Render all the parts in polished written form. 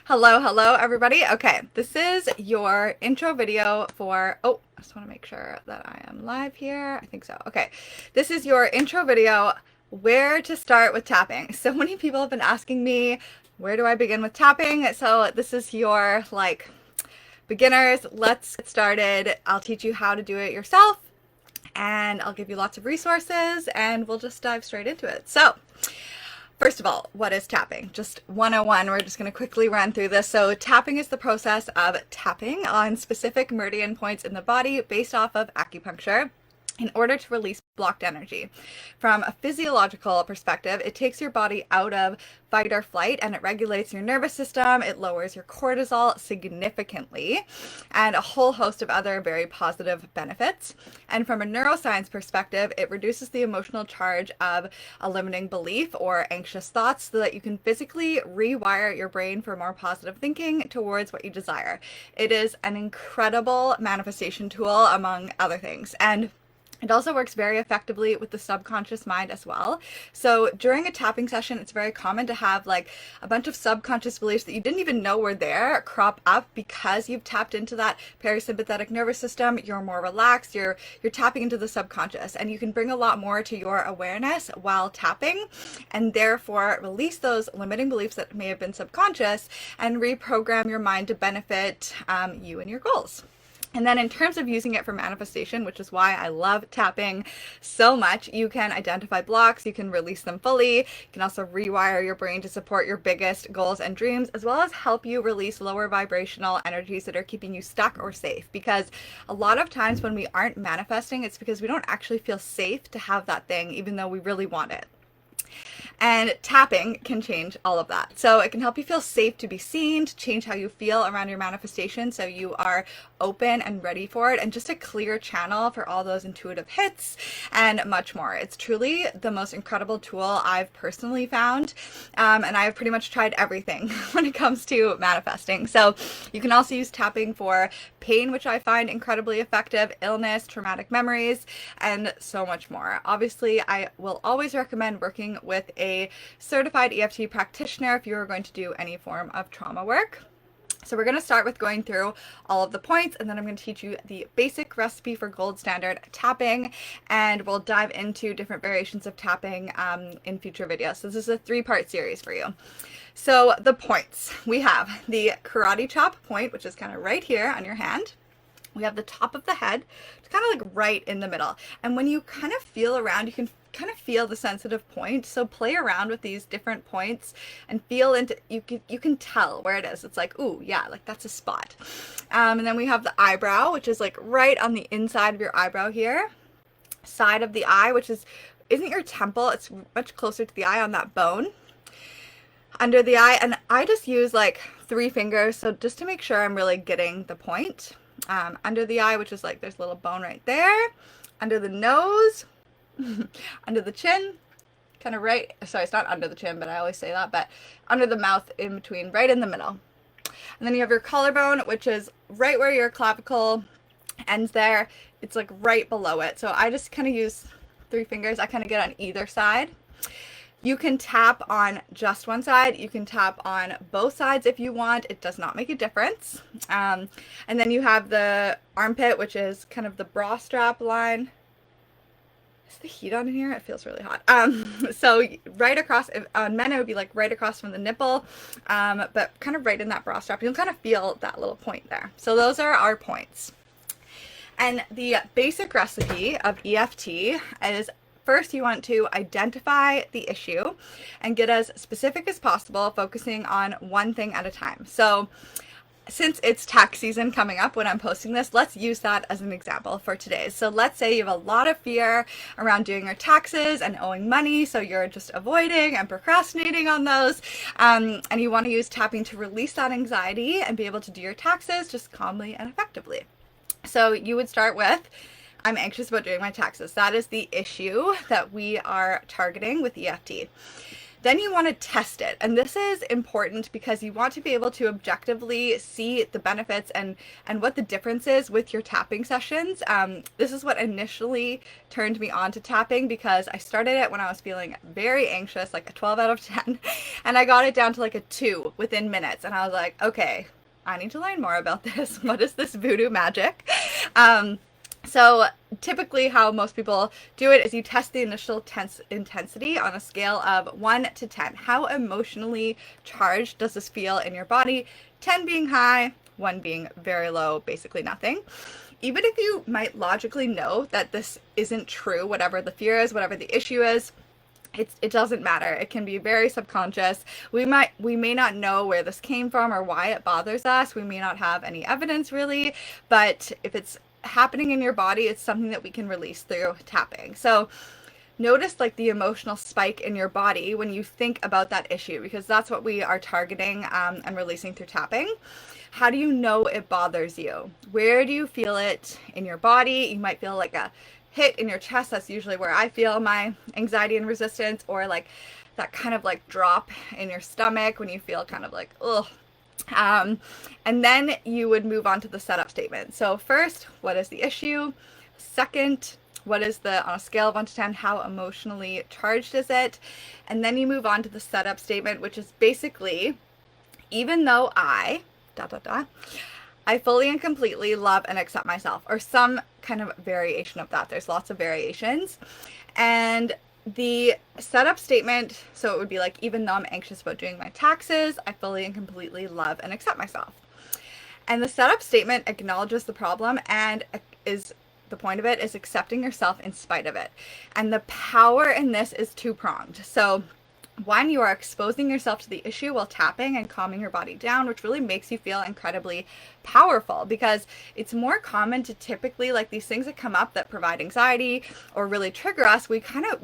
Hello everybody. Okay, this is your intro video for, I just want to make sure that I am live here. I think so. Okay, this is your intro video, where to start with tapping. So many people have been asking me, where do I begin with tapping? So this is your, beginners, let's get started. I'll teach you how to do it yourself, and I'll give you lots of resources, and we'll just dive straight into it. So, first of all, what is tapping? Just 101, we're just going to quickly run through this. So tapping is the process of tapping on specific meridian points in the body based off of acupuncture in order to release blocked energy. From a physiological perspective, it takes your body out of fight or flight and it regulates your nervous system, it lowers your cortisol significantly, and a whole host of other very positive benefits. And from a neuroscience perspective, it reduces the emotional charge of a limiting belief or anxious thoughts so that you can physically rewire your brain for more positive thinking towards what you desire. It is an incredible manifestation tool, among other things. And it also works very effectively with the subconscious mind as well. So during a tapping session, it's very common to have like a bunch of subconscious beliefs that you didn't even know were there crop up because you've tapped into that parasympathetic nervous system. You're more relaxed, you're tapping into the subconscious, and you can bring a lot more to your awareness while tapping, and therefore release those limiting beliefs that may have been subconscious and reprogram your mind to benefit you and your goals. And then in terms of using it for manifestation, which is why I love tapping so much, you can identify blocks, you can release them fully, you can also rewire your brain to support your biggest goals and dreams, as well as help you release lower vibrational energies that are keeping you stuck or safe. Because a lot of times when we aren't manifesting, it's because we don't actually feel safe to have that thing, even though we really want it. And tapping can change all of that. So it can help you feel safe to be seen, to change how you feel around your manifestation so you are open and ready for it, and just a clear channel for all those intuitive hits and much more. It's truly the most incredible tool I've personally found, and I've pretty much tried everything when it comes to manifesting. So you can also use tapping for pain, which I find incredibly effective, illness, traumatic memories, and so much more. Obviously, I will always recommend working with a certified EFT practitioner if you're going to do any form of trauma work. So we're going to start with going through all of the points, and then I'm going to teach you the basic recipe for gold standard tapping, and we'll dive into different variations of tapping in future videos. So this is a 3-part series for you. So the points. We have the karate chop point, which is kind of right here on your hand. We have the top of the head, it's kind of like right in the middle. And when you kind of feel around, you can kind of feel the sensitive point. So play around with these different points and feel into, you can tell where it is. It's like, ooh, yeah, like that's a spot. And then we have the eyebrow, which is like right on the inside of your eyebrow here. Side of the eye, which isn't your temple, it's much closer to the eye on that bone. Under the eye, and I just use like 3 fingers, so just to make sure I'm really getting the point. Under the eye, which is like there's a little bone right there. Under the nose, under the chin, kind of right, sorry, it's not under the chin, but I always say that, but under the mouth, in between, right in the middle. And then you have your collarbone, which is right where your clavicle ends there. It's like right below it. So I just kind of use 3 fingers. I kind of get on either side. You can tap on just one side. You can tap on both sides if you want. It does not make a difference. And then you have the armpit, which is kind of the bra strap line. Is the heat on in here? It feels really hot. So right across, on men it would be like right across from the nipple, but kind of right in that bra strap. You'll kind of feel that little point there. So those are our points. And the basic recipe of EFT is, first, you want to identify the issue and get as specific as possible, focusing on one thing at a time. So since it's tax season coming up when I'm posting this, let's use that as an example for today. So let's say you have a lot of fear around doing your taxes and owing money, so you're just avoiding and procrastinating on those, and you want to use tapping to release that anxiety and be able to do your taxes just calmly and effectively. So you would start with, I'm anxious about doing my taxes. That is the issue that we are targeting with EFT. Then you want to test it. And this is important because you want to be able to objectively see the benefits and what the difference is with your tapping sessions. This is what initially turned me on to tapping, because I started it when I was feeling very anxious, like a 12 out of 10, and I got it down to like a 2 within minutes. And I was like, okay, I need to learn more about this. What is this voodoo magic? So typically how most people do it is you test the initial intensity on a scale of 1 to 10. How emotionally charged does this feel in your body? 10 being high, 1 being very low, basically nothing. Even if you might logically know that this isn't true, whatever the fear is, whatever the issue is, it doesn't matter. It can be very subconscious. We may not know where this came from or why it bothers us. We may not have any evidence really, but if it's happening in your body, it's something that we can release through tapping. So notice like the emotional spike in your body when you think about that issue, because that's what we are targeting and releasing through tapping. How do you know it bothers you? Where do you feel it in your body? You might feel like a hit in your chest. That's usually where I feel my anxiety and resistance, or like that kind of like drop in your stomach when you feel kind of like, ugh. And then you would move on to the setup statement. So first, what is the issue? Second, what is on a scale of 1 to 10, how emotionally charged is it? And then you move on to the setup statement, which is basically, even though I fully and completely love and accept myself, or some kind of variation of that. There's lots of variations. And the setup statement, so it would be like, even though I'm anxious about doing my taxes, I fully and completely love and accept myself. And the setup statement acknowledges the problem, and the point of it is accepting yourself in spite of it. And the power in this is two-pronged. So one, you are exposing yourself to the issue while tapping and calming your body down, which really makes you feel incredibly powerful, because it's more common to typically, like, these things that come up that provide anxiety or really trigger us, we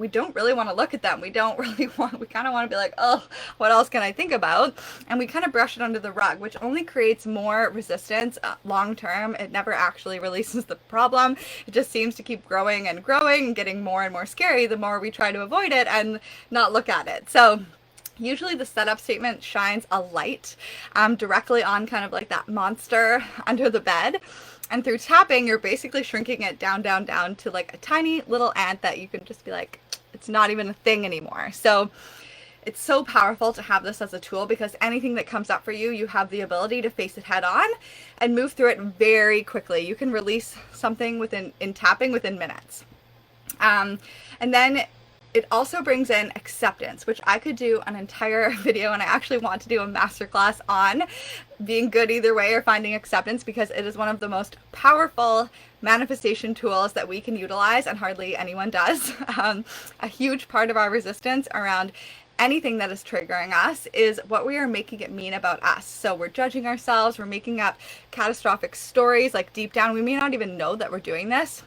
don't really want to look at them. We kind of want to be like, oh, what else can I think about? And we kind of brush it under the rug, which only creates more resistance long term. It never actually releases the problem. It just seems to keep growing and growing and getting more and more scary the more we try to avoid it and not look at it. So usually the setup statement shines a light directly on kind of like that monster under the bed. And through tapping, you're basically shrinking it down to like a tiny little ant that you can just be like, it's not even a thing anymore. So it's so powerful to have this as a tool, because anything that comes up for you, you have the ability to face it head on and move through it very quickly. You can release something in tapping within minutes. And then it also brings in acceptance, which I could do an entire video, and I actually want to do a masterclass on being good either way or finding acceptance, because it is one of the most powerful manifestation tools that we can utilize, and hardly anyone does. A huge part of our resistance around anything that is triggering us is what we are making it mean about us. So we're judging ourselves, we're making up catastrophic stories, like deep down we may not even know that we're doing this,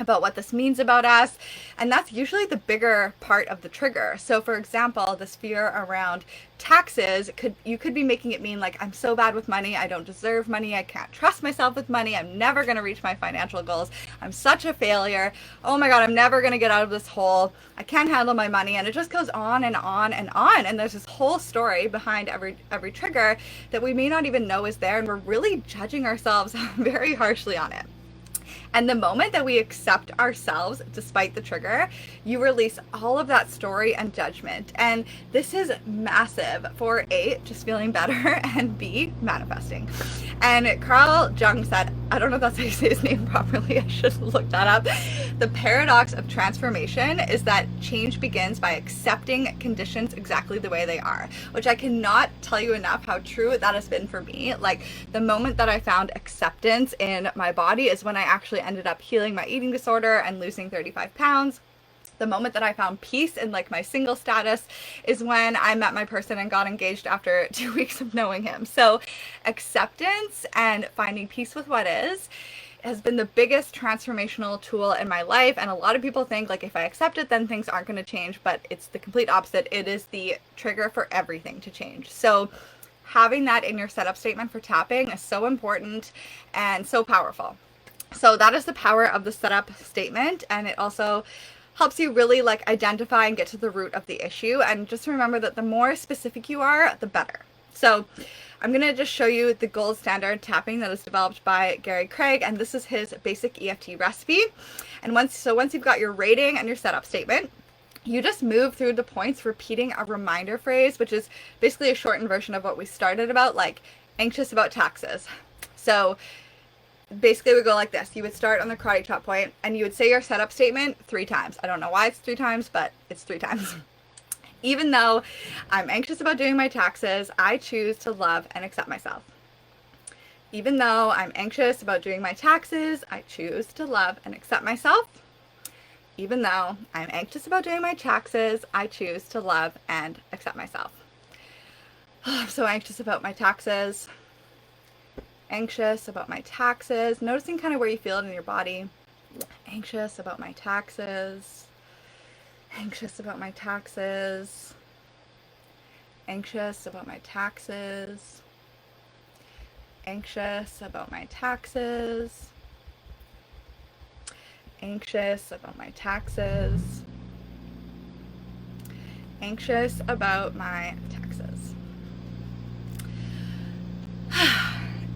about what this means about us. And that's usually the bigger part of the trigger. So for example, this fear around taxes, you could be making it mean like, I'm so bad with money, I don't deserve money, I can't trust myself with money, I'm never going to reach my financial goals, I'm such a failure, oh my god, I'm never going to get out of this hole, I can't handle my money. And it just goes on and on and on, and there's this whole story behind every trigger that we may not even know is there, and we're really judging ourselves very harshly on it. And the moment that we accept ourselves despite the trigger, you release all of that story and judgment. And this is massive for A, just feeling better, and B, manifesting. And Carl Jung said, I don't know if that's how you say his name properly, I should look that up. The paradox of transformation is that change begins by accepting conditions exactly the way they are, which I cannot tell you enough how true that has been for me. Like, the moment that I found acceptance in my body is when I actually ended up healing my eating disorder and losing 35 pounds. The moment that I found peace in like my single status is when I met my person and got engaged after 2 weeks of knowing him. So acceptance and finding peace with what is has been the biggest transformational tool in my life. And a lot of people think like, if I accept it, then things aren't going to change, but it's the complete opposite. It is the trigger for everything to change. So having that in your setup statement for tapping is so important and so powerful. So that is the power of the setup statement, and it also helps you really like identify and get to the root of the issue. And just remember that the more specific you are, the better. So I'm going to just show you the gold standard tapping that is developed by Gary Craig, and this is his basic EFT recipe. And once you've got your rating and your setup statement, you just move through the points repeating a reminder phrase, which is basically a shortened version of what we started about, like anxious about taxes. So basically we go like this. You would start on the karate chop point and you would say your setup statement 3 times. I don't know why it's 3 times, but it's 3 times. Even though I'm anxious about doing my taxes, I choose to love and accept myself. Even though I'm anxious about doing my taxes, I choose to love and accept myself. Even though I'm anxious about doing my taxes, I choose to love and accept myself. Oh, I'm so anxious about my taxes. Anxious about my taxes. Noticing kind of where you feel it in your body. Anxious about my taxes. Anxious about my taxes. Anxious about my taxes. Anxious about my taxes. Anxious about my taxes. Anxious about my taxes.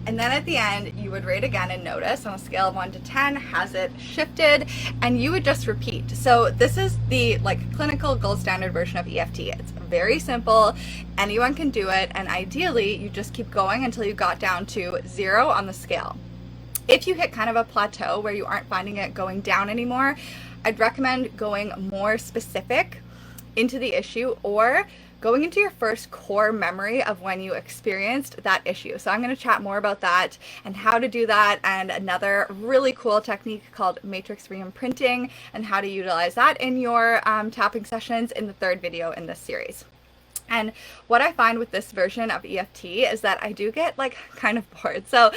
And then at the end, you would rate again and notice on a scale of 1 to 10, has it shifted? And you would just repeat. So this is the like clinical gold standard version of EFT. It's very simple. Anyone can do it. And ideally, you just keep going until you got down to 0 on the scale. If you hit kind of a plateau where you aren't finding it going down anymore, I'd recommend going more specific into the issue or going into your first core memory of when you experienced that issue. So I'm going to chat more about that and how to do that, and another really cool technique called matrix re-imprinting and how to utilize that in your tapping sessions in the 3rd video in this series. And what I find with this version of EFT is that I do get like kind of bored. So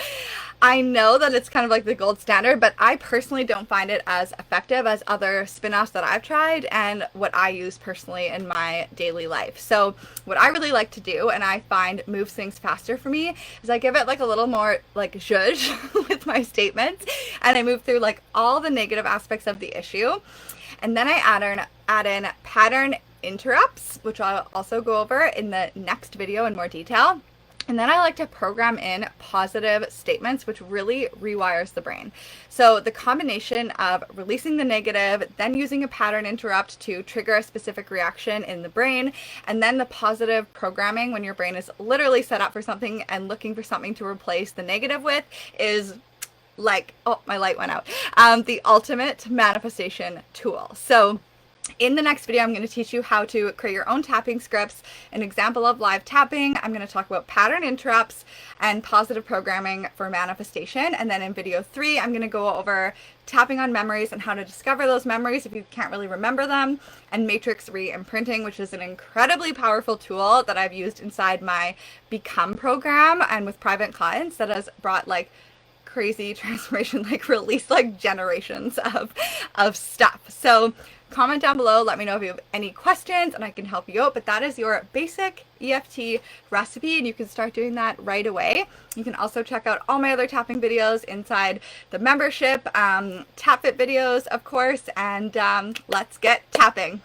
I know that it's kind of like the gold standard, but I personally don't find it as effective as other spin-offs that I've tried and what I use personally in my daily life. So what I really like to do, and I find moves things faster for me, is I give it like a little more like zhuzh with my statements, and I move through like all the negative aspects of the issue. And then I add in pattern interrupts, which I'll also go over in the next video in more detail. And then I like to program in positive statements, which really rewires the brain. So the combination of releasing the negative, then using a pattern interrupt to trigger a specific reaction in the brain, and then the positive programming when your brain is literally set up for something and looking for something to replace the negative with is like, oh, my light went out, the ultimate manifestation tool. So in the next video, I'm going to teach you how to create your own tapping scripts, an example of live tapping. I'm going to talk about pattern interrupts and positive programming for manifestation. And then in video 3, I'm going to go over tapping on memories and how to discover those memories if you can't really remember them, and matrix re-imprinting, which is an incredibly powerful tool that I've used inside my Become program and with private clients that has brought like crazy transformation, like release like generations of stuff. So comment down below, let me know if you have any questions and I can help you out. But that is your basic EFT recipe, and you can start doing that right away. You can also check out all my other tapping videos inside the membership, TapFit videos, of course, and let's get tapping.